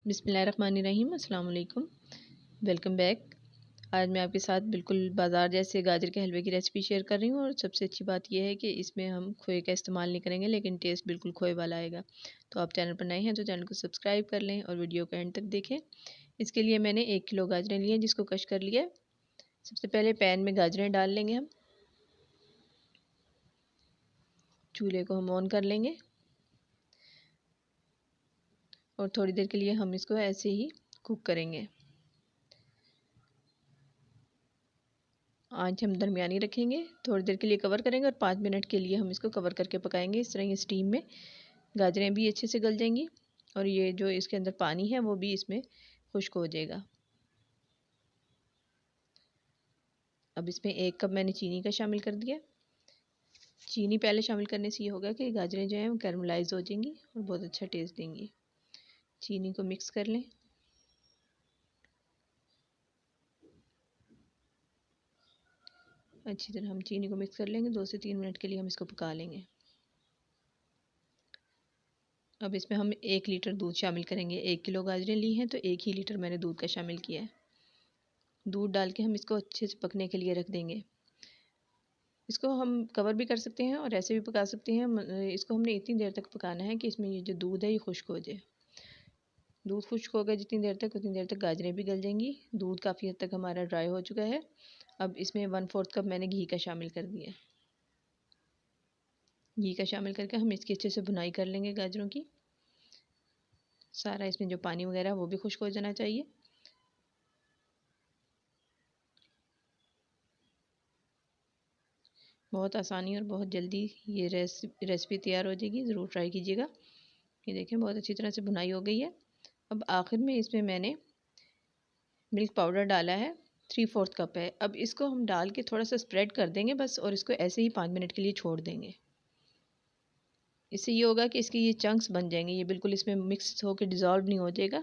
बिस्मिल्लाहिर्रहमानिर्रहीम अस्सलाम वालेकुम। Welcome back. आज मैं आपके साथ बिल्कुल बाज़ार जैसे गाजर के हलवे की रेसिपी शेयर कर रही हूँ और सबसे अच्छी बात यह है कि इसमें हम खोए का इस्तेमाल नहीं करेंगे, लेकिन टेस्ट बिल्कुल खोए वाला आएगा। तो आप चैनल पर नए हैं तो चैनल को सब्सक्राइब कर लें और वीडियो को एंड तक देखें। इसके लिए मैंने 1 किलो गाजरें ली हैं जिसको कश कर लिया है। सबसे पहले पैन में गाजरें डाल लेंगे हम। चूल्हे को हम ऑन कर लेंगे और थोड़ी देर के लिए हम इसको ऐसे ही कुक करेंगे। आंच हम दरमियानी रखेंगे, थोड़ी देर के लिए कवर करेंगे और 5 मिनट के लिए हम इसको कवर करके पकाएंगे। इस तरह ये स्टीम में गाजरें भी अच्छे से गल जाएंगी और ये जो इसके अंदर पानी है वो भी इसमें खुश्क हो जाएगा। अब इसमें 1 कप मैंने चीनी का शामिल कर दिया। चीनी पहले शामिल करने से ये होगा कि गाजरें जो हैं वो कैरमलाइज हो जाएंगी और बहुत अच्छा टेस्ट देंगी। चीनी को मिक्स कर लें। अच्छी तरह हम चीनी को मिक्स कर लेंगे। 2 से 3 मिनट के लिए हम इसको पका लेंगे। अब इसमें हम 1 लीटर दूध शामिल करेंगे। 1 किलो गाजरें ली हैं तो 1 ही लीटर मैंने दूध का शामिल किया है। दूध डाल के हम इसको अच्छे से पकने के लिए रख देंगे। इसको हम कवर भी कर सकते हैं और ऐसे भी पका सकते हैं। इसको हमने इतनी देर तक पकाना है कि इसमें ये जो दूध है ये खुश्क हो जाए। दूध खुश्क होगा जितनी देर तक, उतनी देर तक गाजरें भी गल जाएंगी। दूध काफ़ी हद तक हमारा ड्राई हो चुका है। अब इसमें 1/4 कप मैंने घी का शामिल कर दिया। घी का शामिल करके हम इसकी अच्छे से भुनाई कर लेंगे गाजरों की। सारा इसमें जो पानी वगैरह वो भी खुश्क हो जाना चाहिए। बहुत आसानी और बहुत जल्दी ये रेसिपी तैयार हो जाएगी। ज़रूर ट्राई कीजिएगा। ये देखें बहुत अच्छी तरह से भुनाई हो गई है। अब आखिर में इसमें मैंने मिल्क पाउडर डाला है, 3/4 कप है। अब इसको हम डाल के थोड़ा सा स्प्रेड कर देंगे बस, और इसको ऐसे ही 5 मिनट के लिए छोड़ देंगे। इससे ये होगा कि इसके ये चंक्स बन जाएंगे, ये बिल्कुल इसमें मिक्स होकर डिज़ोल्व नहीं हो जाएगा।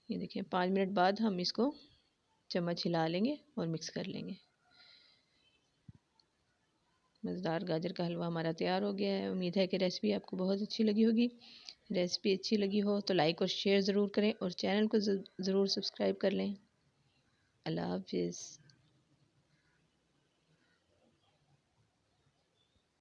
ये देखिए 5 मिनट बाद हम इसको चम्मच हिला लेंगे और मिक्स कर लेंगे। मज़ेदार गाजर का हलवा हमारा तैयार हो गया है। उम्मीद है कि रेसिपी आपको बहुत अच्छी लगी होगी। रेसिपी अच्छी लगी हो तो लाइक और शेयर ज़रूर करें और चैनल को ज़रूर सब्सक्राइब कर लें। अल्लाह हाफ़िज़।